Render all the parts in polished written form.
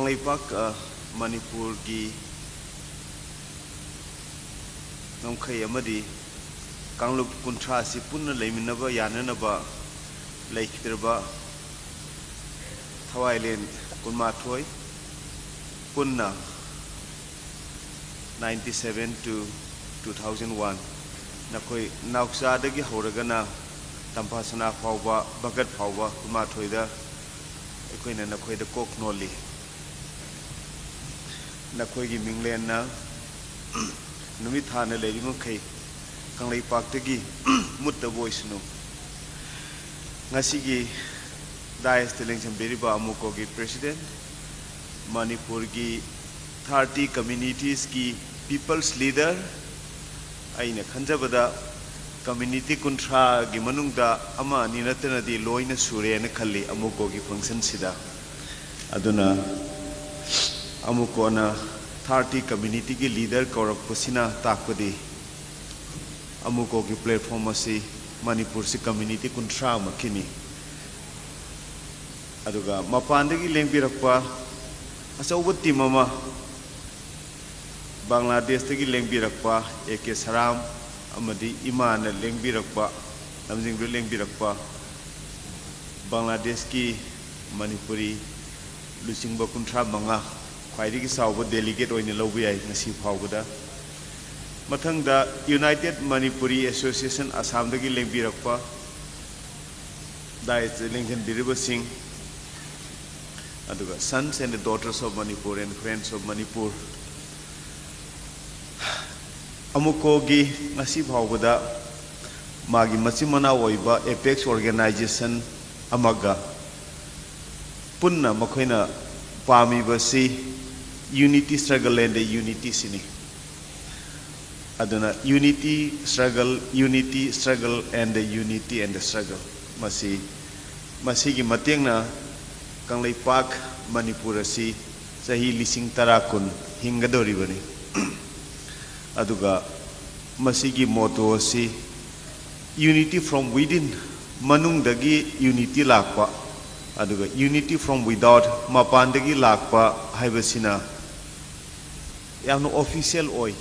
Kangleipak Manipur ki ngomkhai amadi Kanglup kuntra si punna leiminaba yananaba laikhtirba Thawailen kunmathoi punna 97 to 2001 nakoi nauksa dagi horagana tampasana phawba bagat phawba kunmathoida ekoina nakoi da kok noli nakoi gi minglen na numit thana leimo khai Kangleipak tagi mutta voice no ngasi gi Dias Telengcham Beriba Amuko ki President Manipur ki 30 communities ki people's leader aina khanjabada community kuntra gi manungda ama ninatana di loina sure na khalli Amuko ki function sida aduna Amuko na 30 community ki leader korak pasina takpadi Amuko ki platform asi Manipur si community kuntra makini aduga mapandagi lengbirakpa asauba team ama Bangladesh tagi lengbirakpa AK Saram amadi Imana lengbirakpa namjingru lengbirakpa Bangladesh ki Manipuri lusingba kuntra manga khwaidagi sauba delegate oina lawbi ai ngasi phawbada mathangda United Manipuri Association Assam dagi lengbirakpa Dias Telengcham Beriba Singh aduga sons and the daughters of Manipur and friends of Manipur Amuko gi ngasi phawbada magi machimana oiba Apex organization amaga punna makhoina pami basi unity struggle and the unity sini aduna unity struggle and the unity and the struggle masi gi matengna Kangleipak Manipur asi sahi lising tarakun hingadoribani aduga masigi motto asi unity from within manungdagi unity lakpa aduga unity from without mapandagi lakpa haibasina yamno official oi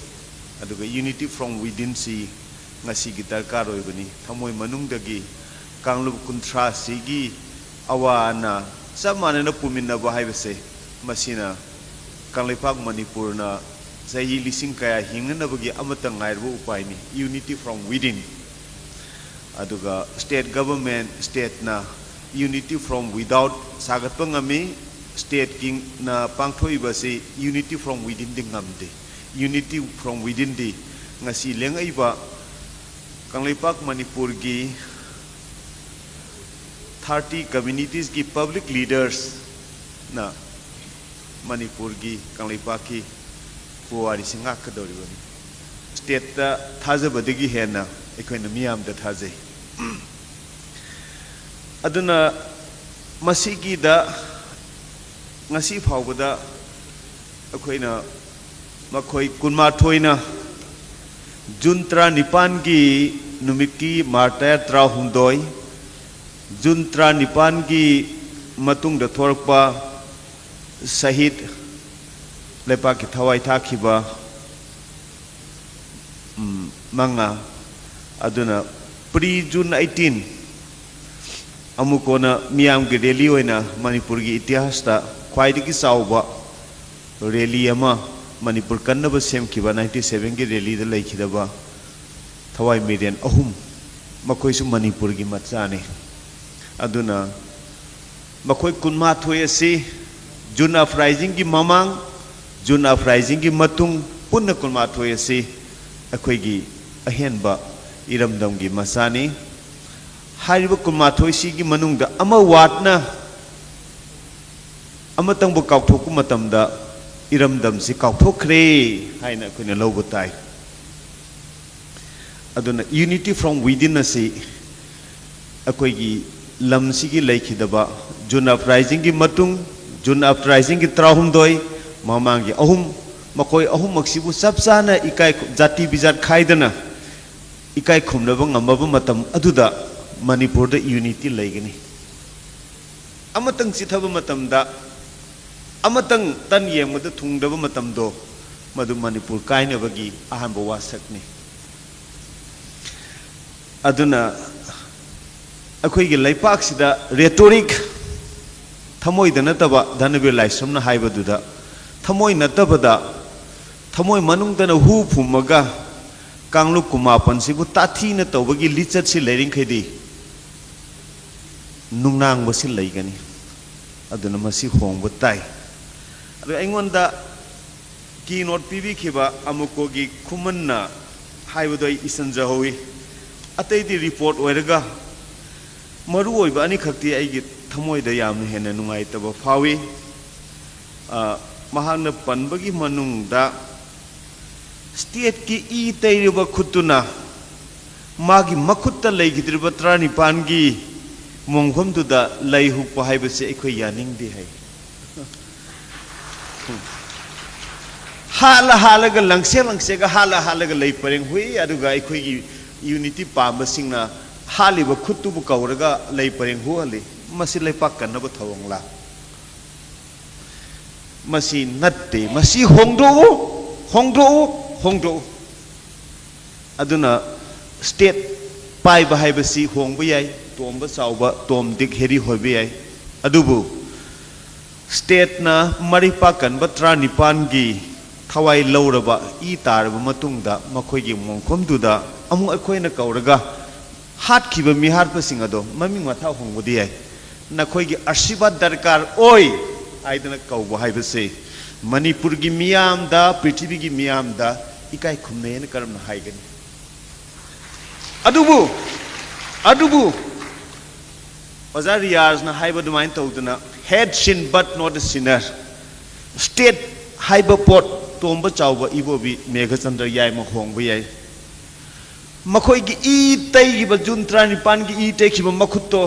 aduga unity from within si ngasigi darkar oibani thamoi manungdagi Kanglup kuntra sigi awana Samana na puminna bahaibase masina Kangleipak Manipur na sahi lising kaya hingana bagi amatang ngairbo upaini unity from within aduga state government state na unity from without sagatpangami state king na pangthoi base unity from within dingamde unity from within di ngasi lengaiba Kangleipak Manipur gi 30 communities ki public leaders na Manipur ki Kangleipak ki puari singa kadori bani state ta thajabadigi hena ekoina miyam da thajai aduna masigi da ngasi phawbada akoina makhoi kunma thoina June 19 ki numit ki marta 32 June 19 ki matung da thorpa sahid lepa ki thawai thakhiba manga aduna pre June 18 amukona miyam ki rally oina Manipur gi itihas ta khwaidagi sauba rally ama Manipur kannaba semkhiba 97 ki rally da laikhidaba thawai million ahum makoisu Manipur gi machane aduna makhoi kunma thoi asi June uprising ki mamang June uprising ki matung punna kunma thoi asi akhoi gi ahenba iramdam gi masani hariba kunma thoi si gi manungda ama watna amatang bu kauthoku matamda iramdam si kauthokre haina koina lobu tai aduna unity from within asi akhoi gi lamsigi laikhidaba June uprising ki matung June uprising ki trahumdoi mamangi ahum makoi ahum maksibu sabsana ikai jati bizat khaidana ikai khumnaba ngamaba matam aduda Manipur da unity laigani amatang chithaba matamda अमतंग तन येंगबद थुंगदब मतमदो मधु मणिपुर कायनबगी अहम वासकनी अदुना अखोइगे लैपाकसिदा rhetoric थमोय दनतबा Dhanbir लाइसमना हाइबदुदा थमोय नतबदा थमोय मनुंगदना who फुमगा कांगलुप कुमापनसिबु ताथीना तौबगी लिचतसि लेरिंखैदि नुंगनांगबसि लैगनी अदुना मसि होंगब ताई अदु अइंगोंदा की note पीबीखिबा अमुकोगी खुमन्ना हाइबदो इसनजहोई अतैदि report ओइरगा मरु ओइबा अनि खक्ति आइगे थमोयदा यामना हेना नुंगाइतबा फावी महान पनबगी मनुंगदा state की ई तैरिबा खुतुना मागी मखुत्ता लैगिद्रिबा त्रानिपानगी मोंगफमदुदा लैहुक्पा हाइबसे अखोय यानिंगदि है हाला हालगा लंगसेगा हाला हालगा लै परेंग हुई अदुगा अखोयगी यूनिटी पामबसिंगना हालिबा खुत्तुबु कौरगा लै परेंग हुअली मसि लैपाक कन्नबा थवंगला मसी नत्ते मसी होंगदो अदुना स्टेट पाइबा हाइबसी होंगबा याय तोंबा चावबा तोम दिक हेरी होइबा याय अदुबु स्टेट ना मरिपा कनबा त्रानिपानगी थवाई लौरबा ई तारबा मतुंगदा मखोइगी मोंखोमदुदा अमु अखोइना कौरगा हाटखिबा मिहारपसिंग अदो ममिंग माथा होंगबदि याय नखोइगी आशीर्वाद दरकार ओय आइदना कौबा हाइबसे मणिपुर की मियामदा पृथ्वी की मियामदा इकाई खुमनेन करम हाइगनी अदुबु ओजा रियाज ना हाइबा दुमाइन तौदना hate sin but not the sinner state हाइबा पोट तोंबा चावबा इबोबी मेघचंद्र याय म होंगबा याय मखोइगी ई तैगिबा जुन 35 की ई तैखिबा मखुत्तो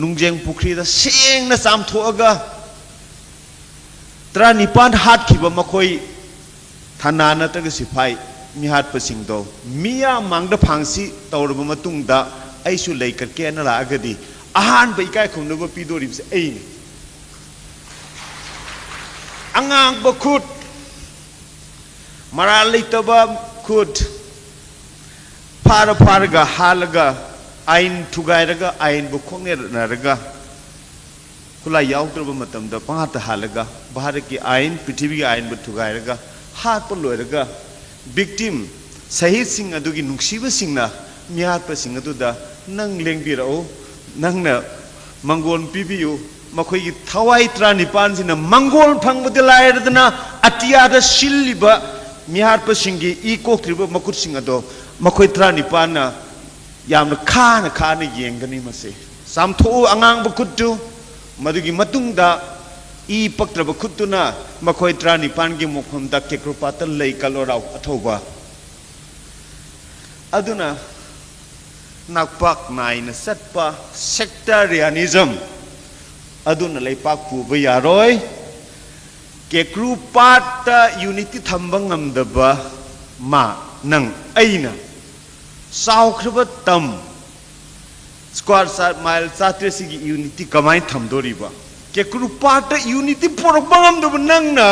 नुंगजेंग पुखरीदा सेंगना चामथोअगा 39 हाटखिबा मखोइ थाना नतग सिफाई मिहाटपसिंगदो मिया मांगदा फांगसी तौरबा मतुंगदा आइसु लैकरके न लागदी आहान बैकाय खुमनबा पिदोरिबसे एइनि अंगांग बखुट मरा लैतबा खुद फारगा हालगा आइन थुगायरगा आइन बुखोंगे नरगा खुला याउद्रबा मतमदा पात हालगा भारत की आइन पृथ्वी की आइन थुगायरगा हाथ पर लोयरगा विक्टिम शहीद सिंह अदुगी नुक्सीबा सिंगना मियातपा सिंह अदुदा नंग लेंबिरओ नंगना मंगोल पीबियु मखोइगी थवाई 39 सिना मंगोल फंगबदि लायरदना अतियादा सिल्लिबा मियातपा सिंगी ई कोक्रिबा मकुट सिंह अदो मखोइ 39 ना यामना खाना येंगनी मसे सामथो अंगांग बखुट्टु मदुगी मतुंगदा ई पक्त्रब खुत्तुना मखोइ 39 की मोखमदा केक्रोपाता लೈ कलोराव अथौबा अदुना नागपाक नाइना सत्पा सेक्टरियनिज्म अदुना लैपाक पुबा यारोय केक्रोपाता यूनिटी थंबा ngamdaba मा नंग अइना साउख्रबा तम स्क्वायर माइल 4 की यूनिटी कमाई थमदोरिबा केक्रुपाट यूनिटी पोरबंगम नंगना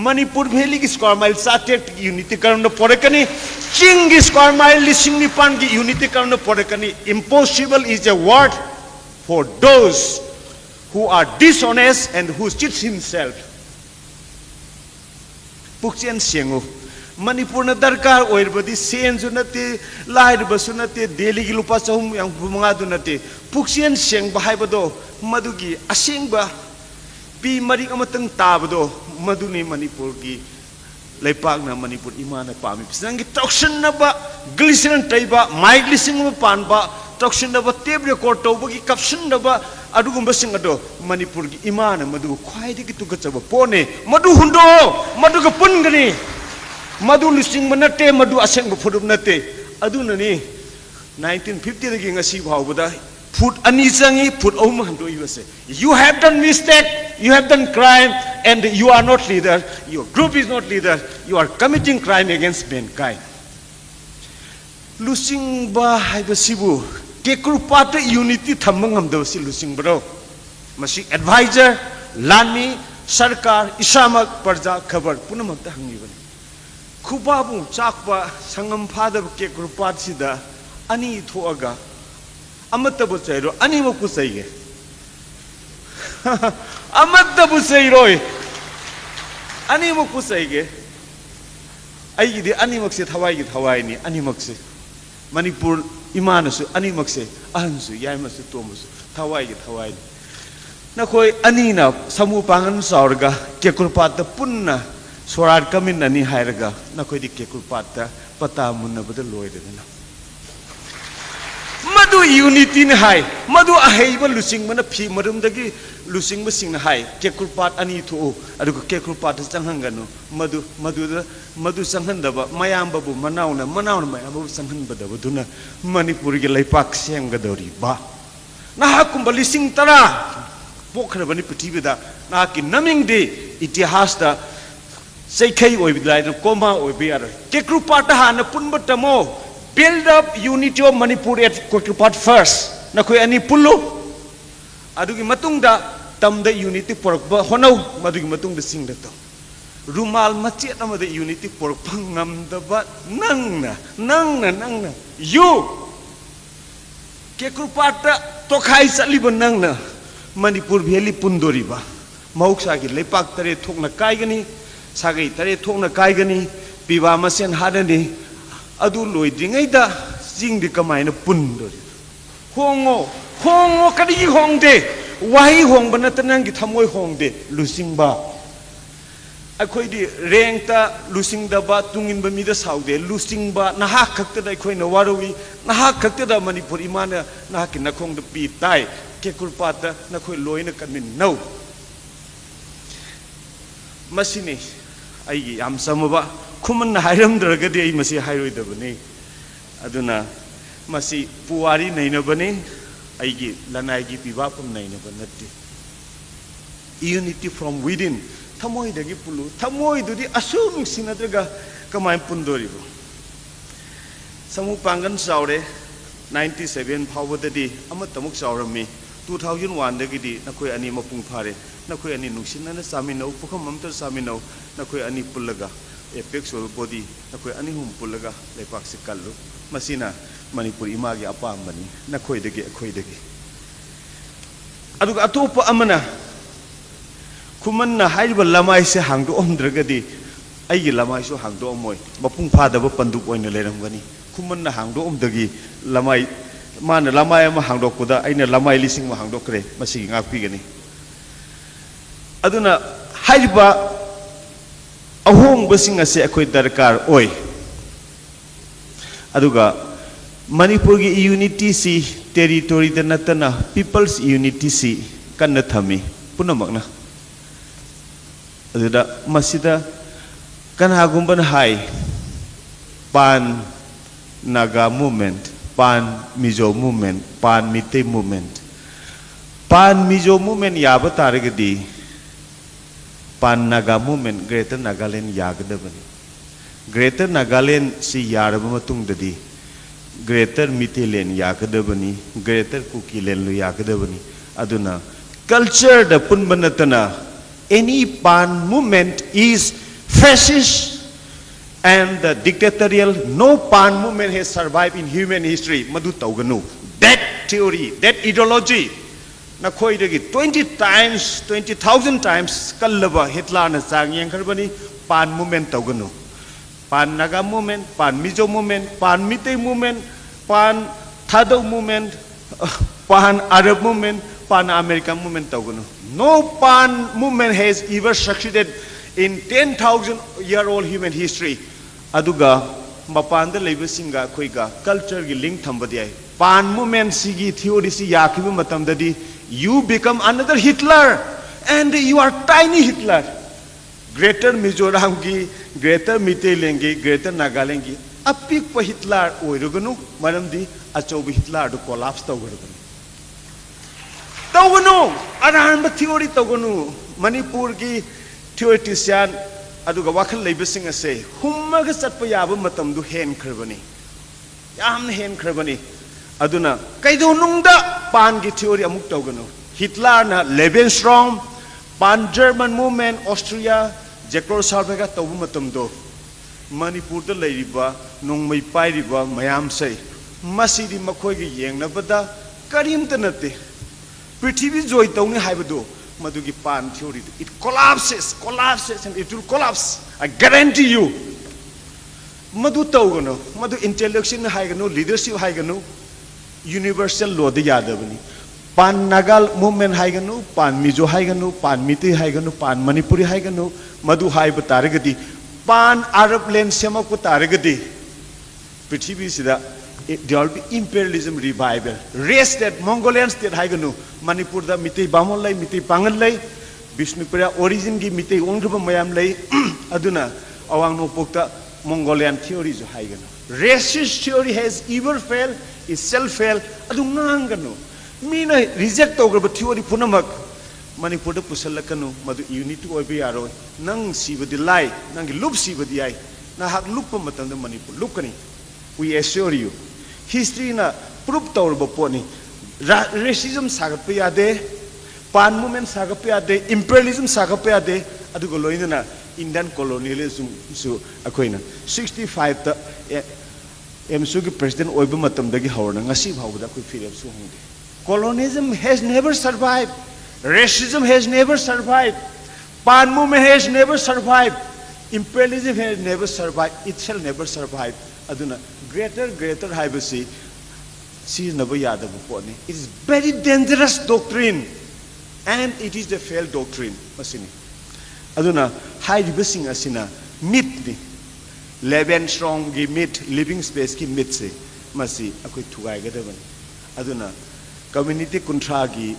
मणिपुर वैली की स्क्वायर माइल 4 की यूनिटी करम पोरकनी चिंग की स्क्वायर माइल 9,000 की यूनिटी करम पोरकनी impossible is a word for those who are dishonest and who cheats himself पुक्चेन सेंगो मणिपुर दरकार ओइरबदी सेंजु नते लाइरबसु नते दिल्ली की लुपा चहुम yang बुमंगा दु नते पुक्सियन सेंग बाहाइबदो मदुगी असेंगबा पी मरी अमतंग ताबदो मदुनी मणिपुर की लैपाकना मणिपुर इमाना पामी संगी तौक्सनबा ग्लिसरन तैबा mic लिसिंग Panba तौक्सनबा tape record तौबगी कपसनबा अदुगुंबा सिंगदो Manipur की इमाना मदु ख्वाइदगी तुगचबा पोने मदु हुंदो मदुगा पुनगनी मधु लिसिंग नते मधु असेंग फुरुप नते अदुननी 1950 दगी ngasi भावबदा फुट अनि चंगी फुट ओम हंदोइबसे you have done mistake you have done crime and you are not leader your group is not leader you are committing crime against mankind lusing ba haibasibu केक्रुपाट यूनिटी थमंगमदबसी लुसिंग बरो मसी एडवाइजर लानी सरकार इसामक प्रजा खबर पुनमक्ता हंगिबनी खुबाबु चाकपा संगम फादब के ग्रुपात सिदा अनि थोअगा अमतबु चैरो अनि मकु चैगे अमतबु चैरोय अनि मकु चैगे आइगिदि अनि मक्से थवाइगी थवाइनी अनि मक्से मणिपुर इमानसु अनि मक्से अहनसु याइमसु तोमसु थवाइगी थवाइनी नखोय अनीना समू पांगन सावरगा केकुरपात पुन्ना स्वराट कमिन अनि हायरगा नखोय दि केकुरपात पता मुन्नबद लोयदना मधु यूनिटी ने हाय मधु अहेब लुसिंग मन फी मरुमदगी लुसिंग बसिंग हाय केकुरपात अनि थो अदुग केकुरपात चंगहंगनु मधु मधु संगहंदबा मयामबबु मनाउना मयामबु संगहनबदबु दुना मणिपुर गे लैपाक सेंगदोरी बा नाहकुंब लिसिंग तरा पोखरबनी पृथ्वीदा नाकी नमिंग दे इतिहास दा सैखै ओइबिलाय कोमा ओइबियार केकुरपात हान पुनबतमो build up unity of Manipur at Kekulpat first nakoi ani pullu adugi matungda tamda unity porokba honau madugi matungda singda to rumal machet amada unity porokpa ngamdaba nangna you Kekulpat tokhai saliba nangna Manipur valley pundoriba mauksa gi lepak tare thokna kaigani sagai tare thokna kaigani piwa masen hadani adu loidringayda jingdi kamaina pundori hongo kadi hongde wahi hongba natanangi thamoi hongde lusingba akhoi di rengta lusingdaba tunginba mida saude lusingba naha khakta da akhoi na warawi naha khakta da manipur imana naha ki nakhongda pi tai kekulpata nakhoi loina kamin nau masini aigi yam samaba खुमन हायरमद्रगदि आई मसी हायरोइदबने अदुना मसी पुवारी नैनबने आइगी लनाइगी पिबापम नैनब नत्ते यूनिटी फ्रॉम विदिन थमोइदगी पुलु थमोइदुदि असु नुसिनद्रगा कमाय पुंदोरिबो समु पांगन सावरे 97 फावददि अमतमुक सावरमी 2001 दगिदि नखोय अनि मपुंग फारे नखोय अनि नुसिनना सामिनौ पुखम ममतर सामिनौ नखोय अनि पुल्लगा एपेक्स बॉडी नखोय अनि हुम पुलगा लेपाक से कल्लु मसीना मणिपुर इमा गे अपामबनी नखोयदगे अखोयदगे अदुगा अतोप अमना खुमन्ना हाइब लमाय से हांगदो ओमद्रगदि आइगे लमाय सो हांगदो ओमोय मपुंग फादब पंदुक ओइना लेरमगनी खुमन्ना हांगदो ओमदगी लमाय माना लमाय अमा हांगदोकपुदा आइना लमाय लिसिंग मा हांगदोकरे मसी गापिगनी अदुना हाइबा अहोंबसिंग असे अखोय दरकार ओय अदुगा मणिपुर की यूनिटी सी टेरिटोरी द नतना पीपल्स यूनिटी सी कन्न थमी पुनमकना अदुदा मसिदा कनागुंबन हाय पान नागा मूवमेंट पान मिजो मूवमेंट पान मिते मूवमेंट पान मिजो मूवमेंट याबा तारगदी pan Naga movement greater Nagaland यागदबनी ग्रेटर नागालैंड से यारब मतुंगददी ग्रेटर मितेलैंड यागदबनी ग्रेटर कुकीलैंड लो यागदबनी अदुना कल्चर द पुनबनतना any pan movement is fascist and the dictatorial no pan movement has survived in human history madu tawganu that theory that ideology na khoidagi 20,000 times kallaba Hitler na sang yangkharbani pan movement tawganu pan naga movement pan mizo movement pan mite movement pan thado movement pan arab movement pan american movement tawganu no pan movement has ever succeeded in 10,000 year old human history aduga mapanda leiba singa khoiga culture gi link thambadi ai pan movement sigi theory si yakibu matam dadi you become another Hitler and you are tiny Hitler greater Mizoram gi greater Mitelang gi greater Nagaland gi apik pa Hitler oiruganu maramdi achobi Hitler do collapse tawganu aran ba theory tawganu Manipur gi theoretician aduga wakhal leibasing ase hummaga satpa yaba matamdu hen kharbani yamna hen kharbani aduna kaido nungda pan gi theory amuk tawganu Hitler na Lebensraum pan German movement Austria Czechoslovakia tawbu matam do Manipur da leiriba nongmai pairiba mayam sai masidi makhoi gi yengnabada karimta nate prithvi joy tawni haibado madugi pan theory it collapses and it will collapse. I guarantee you. Madu tawgano, madu intellectual haigano, leadership haigano, universal law de yadabani. Pan Nagal movement haigano, pan Mizo haigano, pan Miti haigano, pan Manipuri haigano, madu haiba taragadi, pan Arab land semaku taragadi. Prithvi sida there will be imperialism revival. Race that Mongolian state haigano, Manipur da Miti Bamon lay, Miti Pangan lay, Bishnupura origin gi Miti Ongraba Mayam lay, Aduna, Awang no Pokta. Mongolian theory is high. Racist theory has ever failed, itself failed. Adungangano. Mina reject over theory punamak. Manipur pusalakano, Madu unity obiaro, Nang siva the lie, Nang loop siva the eye. Nahak lupamatan the Manipur. Lookani. We assure you. History na proof tawrba poni. Racism sagapiade, pan movement sagapiade, imperialism sagapiade, adugoloina. Indian colonialism so akoina 65 ta MSU ki president oiba matam dagi hawna ngasi bhawda koi firem su honde colonialism has never survived, racism has never survived, pan movement has never survived, imperialism has never survived, it shall never survive. Aduna greater haibasi si naba yadabu poni. It is very dangerous doctrine and it is the failed doctrine masini. Aduna high ribasing asina myth ni Leven strong gi myth living space ki myth se masi akoi thugai ga daban aduna community kuntra gi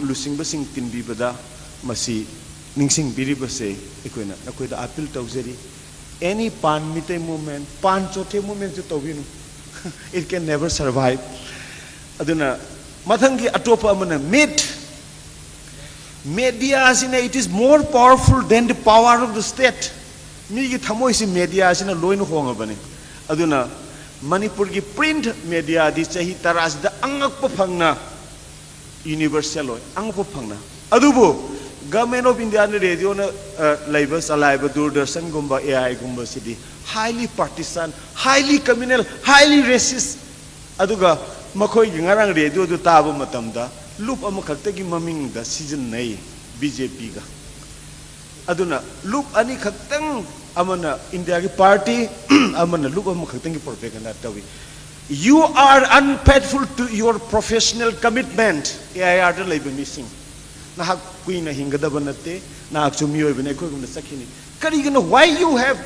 lusing basing tinbi bada masi ningsing biri base ekoina akoi da appeal tawjeri any pan mite movement pan chothe movement to tawinu it can never survive aduna mathangi atopa amana myth media it is more powerful than the power of the state. Me thamoi si media asina loin honga bane. Aduna Manipur ki print media di chahi taras da angak pa phangna universal loy ang pa phangna. Adubu government of India na radio na laibas alaiba Doordarshan gumba AI gumba sidi highly partisan, highly communal, highly racist. Aduga makhoi ngarang radio du taba matamda loop amakhaktagi maming da season nay BJP ga aduna loop ani khaktang amana India ki party amana loop amakhaktang ki propaganda tawi. You are unfaithful to your professional commitment. AIR da laiba missing na hak kuina hingada banate na chumi oi bane ko gumna sakhini karigano why you have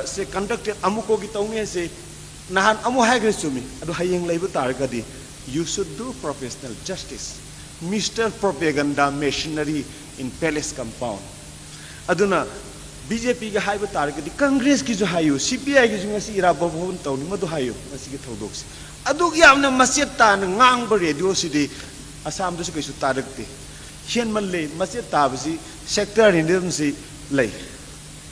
say conducted amuko gi tawmi se nahan amu hagre chumi adu hayeng laiba targadi. You should do professional justice. Mr. Propaganda Machinery in Palace Compound. Aduna BJP ga haiba targadi Congress ki jo hayo CPI ki jo ngasi ira babon tawni madu hayo ngasi ki thodoksi adu yamna masjid ta ngang ba radio sidi Assam du kaisu tarakte hian malle masjid ta basi sector hindum si lay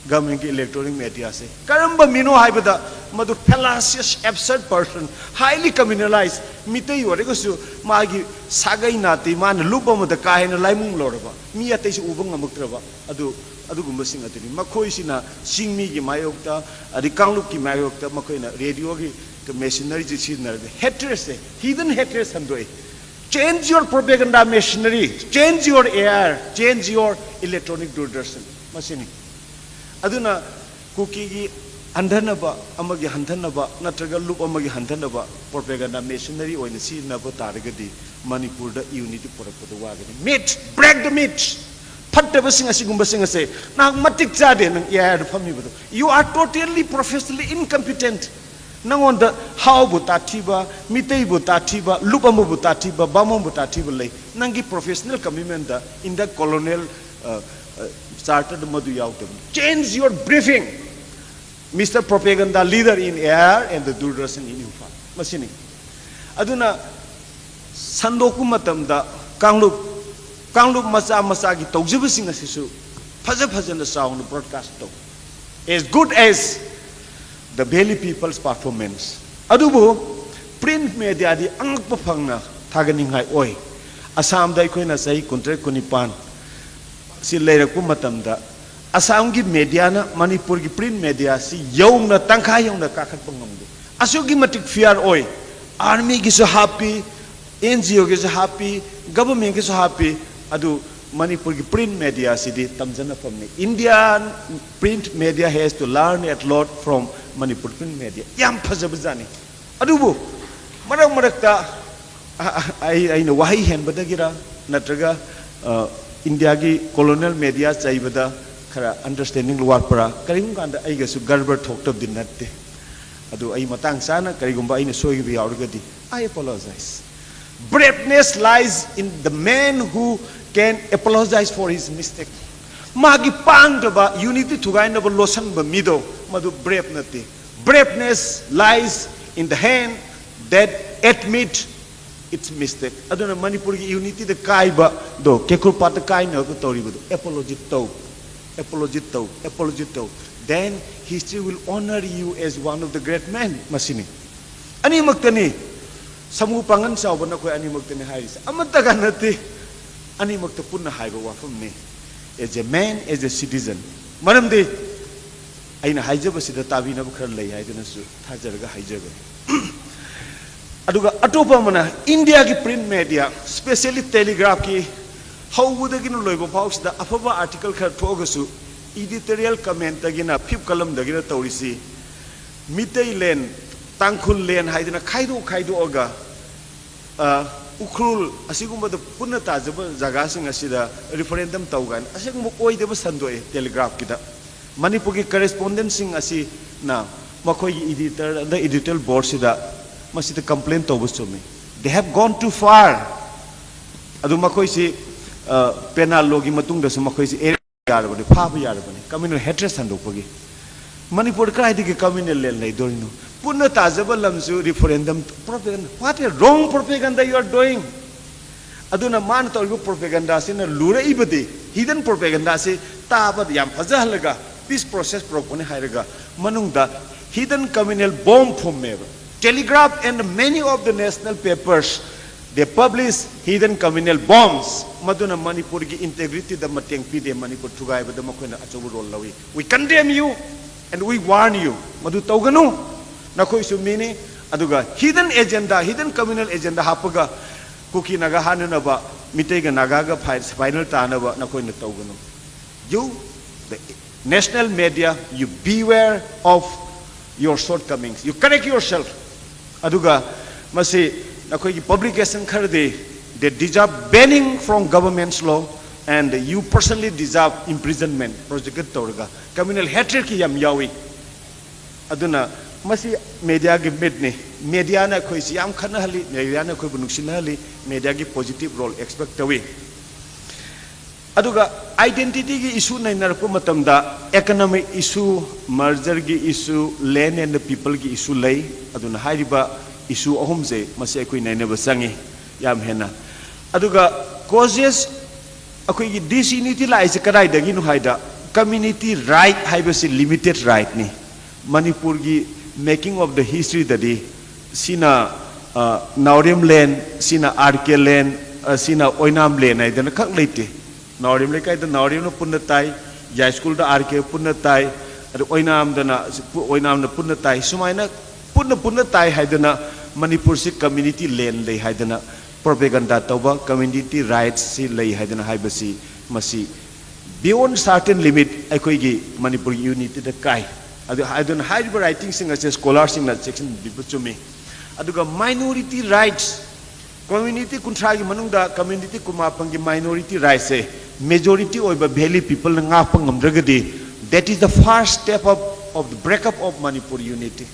government ki electronic media se karamba mino haibada madu fallacious absurd person highly communalized mitai ore ko su magi sagai nati man lupa mada kaina laimung loraba mi atai su ubang amuktraba adu gumba sing atini makhoi sina singmi gi mayokta adi kanglup ki mayokta makhoi na radio gi machinery ji sinar hatred se hidden hatred sandoi. Change your propaganda machinery, change your air, change your electronic Doordarshan machine. Aduna kuki gi handhanaba amagi handhanaba natraga loop amagi handhanaba propaganda machinery oina sinaba taragadi Manipur da unity porakpada wagani. Myth, break the myth. Fattaba sing asigumba sing ase na matik chade nang air phami bado. You are totally professionally incompetent. Nangon da how butatiba, mitei butatiba, lupamu butatiba, bamon butatiba lay. Nangi professional commitment da in the colonial started madu yautam. Change your briefing, Mr. Propaganda leader in air and the Doordarshan in Imphal. Masini. Aduna sandoku matam da kanglup masa gi tawjiba sing asisu phaja na sound broadcast to as good as the Valley people's performance. Adubu print media di angak pa phangna thaganing hai oi Assam da ikoina sahi contract kunipan si leirak pu matam da Assam gi media na Manipur gi print media si yong na tangkha yong na kakhat pangamde asu gi matik fear oi army gi so happy NGO gi so happy government gi so happy adu Manipur gi print media si di tamjana famne Indian print media has to learn a lot from Manipur print media yam phajabjani adu bu marak ta ai na wahi hen badagira natraga India gi colonial media chaibada khara understanding luar para karim kanda ai ga su garbar thoktab din natte adu ai matang sana karigumba ai na soi bi aurgadi I apologize. Braveness lies in the man who can apologize for his mistake. Magi pangdaba unity thugainaba losan ba mido madu brave nate. Braveness lies in the hand that admit its mistake. Aduna Manipur gi unity the kaiba do kekur pat kai na ko tori bu apology to then history will honor you as one of the great men masini ani maktani samu pangan saw na ko ani maktani haris amata ganati ani makta punna haiba wafam ne as a man as a citizen manam de aina haijaba sida tabi na bukhar lei haidana su thajarga haijaga aduga atopa mana India ki print media especially telegraph ki how would again loibo fox the afaba article khar thogasu editorial comment agina fifth column dagina tawrisi mitei len tangkhul len haidina khaido oga ukrul asigumba the punna tajaba jaga sing asida referendum tawgan asigumba oideba sandoe telegraph kita Manipur ki correspondent sing asi na makoi editor the editorial board sida masida complaint tawbusumi they have gone too far adu makoi si penal logi matung da su makoi si yarabani phaba yarabani communal hatred sandopagi Manipur kai digi communal lel nei dorino punna tajaba lamsu referendum propaganda what a wrong propaganda you are doing aduna man tawgu propaganda sina lura ibadi hidden propaganda se taba yam phajahalaga peace process propone hairaga manungda hidden communal bomb phomeba telegraph and many of the national papers they publish hidden communal bombs maduna Manipur gi integrity da mateng pide Manipur thugai ba da makoina achobu role lawi we condemn you and we warn you madu tawganu nakoi su mini aduga hidden agenda hidden communal agenda hapaga kuki naga hanana ba mitei ga naga ga final tana ba nakoina tawganu you the national media you beware of your shortcomings you correct yourself aduga masi nakoi publication kharde they deserve banning from government's law and you personally deserve imprisonment project tawrga communal hatred ki yam yawi aduna masi media gi medne media na khoi si yam khana hali media na khoi bunuksin hali media gi positive role expect tawi aduga identity gi issue nai nar ko matam da economic issue merger gi issue land and the people gi issue lay aduna hariba issue ahum je masi khoi nai na ba sangi yam hena aduga causes akoi gi disunity la is kadai dagi nu haida community right haibasi limited right ni Manipur gi making of the history dadi sina Naurem land sina RK land sina Oinam land ai dana khak leite Naurem le kai da Naurem no punna tai ya school da RK punna tai adu Oinam na punna tai sumaina punna tai haidana Manipur si community land le haidana propaganda tauba community rights si lei haidana haibasi masi beyond certain limit aikoi gi Manipur unity da kai adu haidana haiba writing sing as scholars sing na section bipachumi aduga minority rights community kuntra gi manungda community kumapang gi minority rights se majority oiba valley people na nga pangamdragadi that is the first step of the breakup of Manipur unity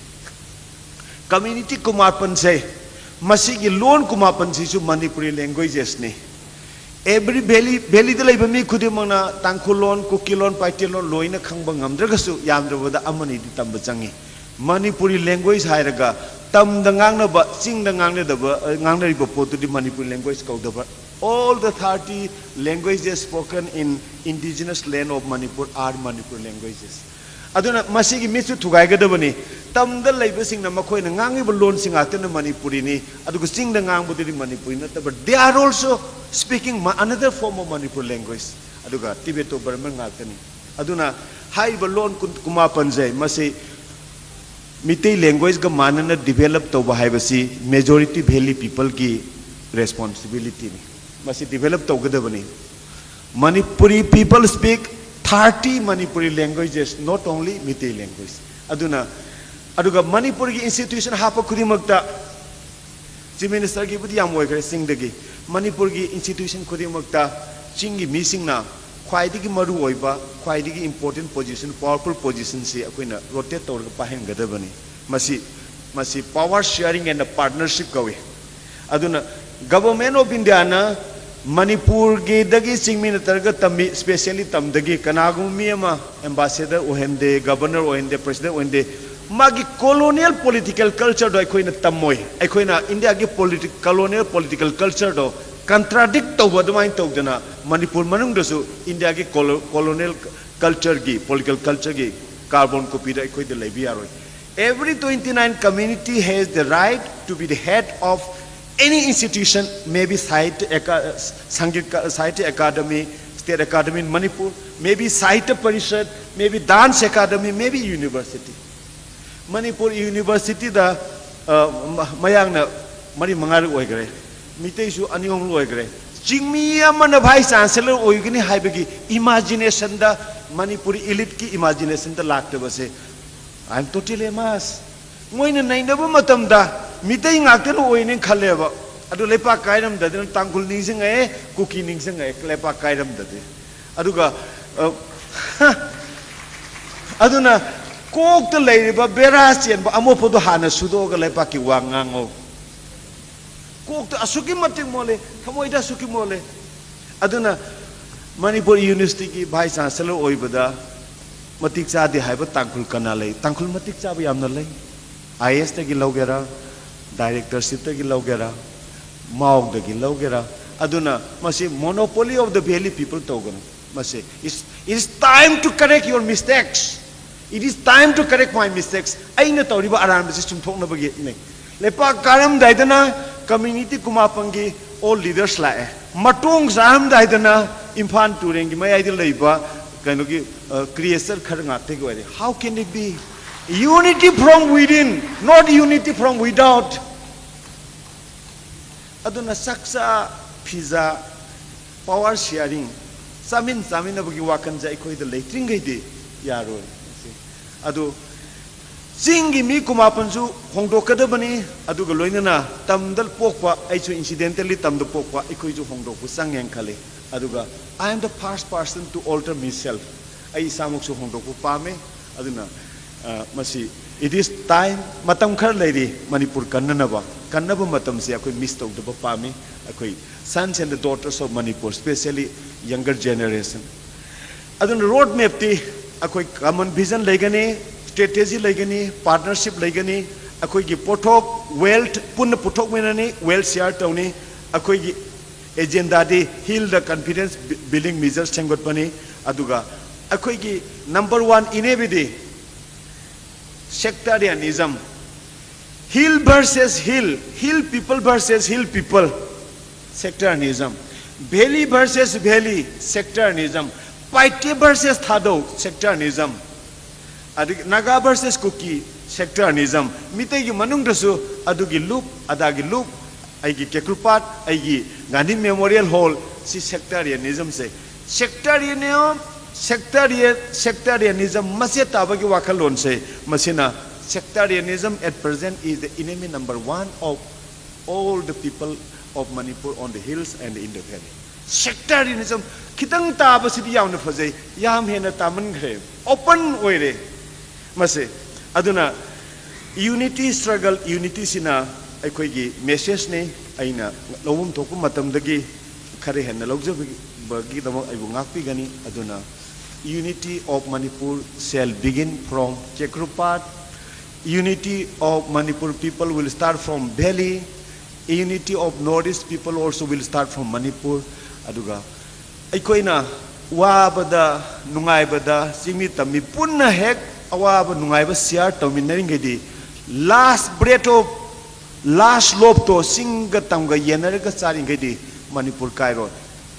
community kumapan se masigi loan kumapan sisu Manipuri languages ni every valley da laiba mi khudimana tangkhulon kukilon paitilon loina khangba ngamdragasu yamdrabada amani di tamba changi Manipuri language hairaga tam da ngangna ba sing da ngangna da ba ngangna riba potu di Manipuri language kaudaba all the 30 languages spoken in indigenous land of Manipur are Manipuri languages aduna masigi misu thugai gadabani tamda laiba sing na makoi na ngangi ba loan sing aten na Manipuri ni aduga sing da ngang budiri Manipuri na but they are also speaking another form of Manipur language aduga Tibeto Burman ngakani aduna haiba lon kuma panjai masi Mitei language ga manana develop to bahai majority valley people ki responsibility ni masi develop to gadabani Manipuri people speak 30 Manipuri languages not only Mitei language aduna aduga Manipur ki institution hapa kudimakta Chief Minister ki budi yam oigre singdagi Manipur ki institution kudimakta chingi missing na khwaidigi maru oiba khwaidigi important position powerful position se akoina rotate tawr ga pahen gadabani masi power sharing and partnership gawe aduna government of India na Manipur ge dagi Chief Minister ga tammi especially tamdagi kanagum mi ama ambassador ohende governor ohende president ohende magi colonial political culture do akoina tammoi akoina India ge colonial political culture do contradict to wadmain to dana Manipur manung dasu India ge colonial culture gi political culture gi carbon copy da akoi de lebi aroi every 29 community has the right to be the head of any institution maybe Sahitya Academy State Academy in Manipur maybe Sahitya Parishad maybe Dance Academy maybe university Manipur University da mayang na mari mangar oigre mitei su aniong loigre chingmi amana vice chancellor oigni haibagi imagination da Manipuri elite ki imagination da lakta base I am totally mas moina nainaba matam da mitei ngakten oine khaleba adu lepa kairam da tangkul ningsing ai kuki ningsing ai lepa kairam da de aduga aduna kok ta leiriba berasian ba amo podo hana sudo ga lepa ki wangango kok ta asuki mating mole thamoida suki mole aduna Manipur University ki vice chancellor oibada matik cha de haiba tangkul kana lei tangkul matik cha ba yamna lei IS ta gi logera directorship ta gi logera maog da gi logera aduna masi monopoly of the valley people togana masi it's time to correct your mistakes it is time to correct my mistakes aina tawriba aram basi chumthok na bagi ne lepa karam daidana community kumapangi all leaders lae matong sam daidana Imphal Turengi mai idol leiba kaino ki creator khar ngate go how can it be unity from within not unity from without aduna saksa pizza power sharing samin bagi wakan jai koi de leitring gai de yaro adu singi mi kumapansu hongdo kadabani adu ga loinana tamdal pokpa aichu incidentally tamdo pokpa ikoi ju hongdo ku sangyang khale aduga I am the first person to alter myself ai samuk su hongdo ku pame aduna masi it is time matam khar leiri Manipur kannaba matam se akoi miss tau da pame akoi sons and the daughters of Manipur especially younger generation aduna road map ti akoi common vision legani strategy legani partnership legani akoi gi pothok wealth pun pothok menani wealth share tawni akoi gi agenda de heal the confidence building measures changot pani aduga akoi gi number 1 inebidi sectarianism hill versus hill people versus hill people sectarianism valley versus valley sectarianism paite versus thado sectarianism naga versus kuki sectarianism mitai gi manung dasu adugi loop adagi loop aigi kekrupat aigi Gandhi Memorial Hall si sectarianism se sectarianism masya tabagi wakalon se masina sectarianism at present is the enemy number 1 of all the people of Manipur on the hills and in the valley sectarianism kitang taba si yauna phajai yam hena taman gre open oire mase aduna unity struggle unity sina aikoi gi message ne aina lawum thoku matam dagi khare henna lawje bagi damo aibu ngakpi gani aduna unity of Manipur shall begin from Chekrupat unity of Manipur people will start from Delhi unity of Northeast people also will start from Manipur aduga aikoina wabada nungaibada singmi tammi punna hek awaba nungaiba share tawminaring gedi last breath of last lob to singa tamga yenaraga charing gedi Manipur kairo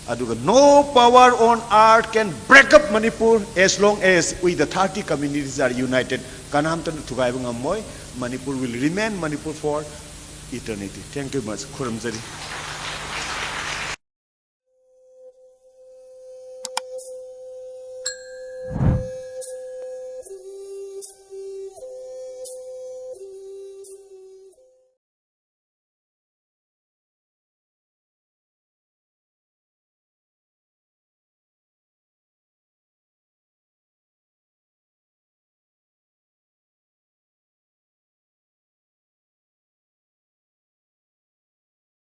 aduga no power on earth can break up Manipur as long as we the 30 communities are united. Kanam tan thugai bang amoy, Manipur will remain Manipur for eternity. Thank you much. Khuram jari.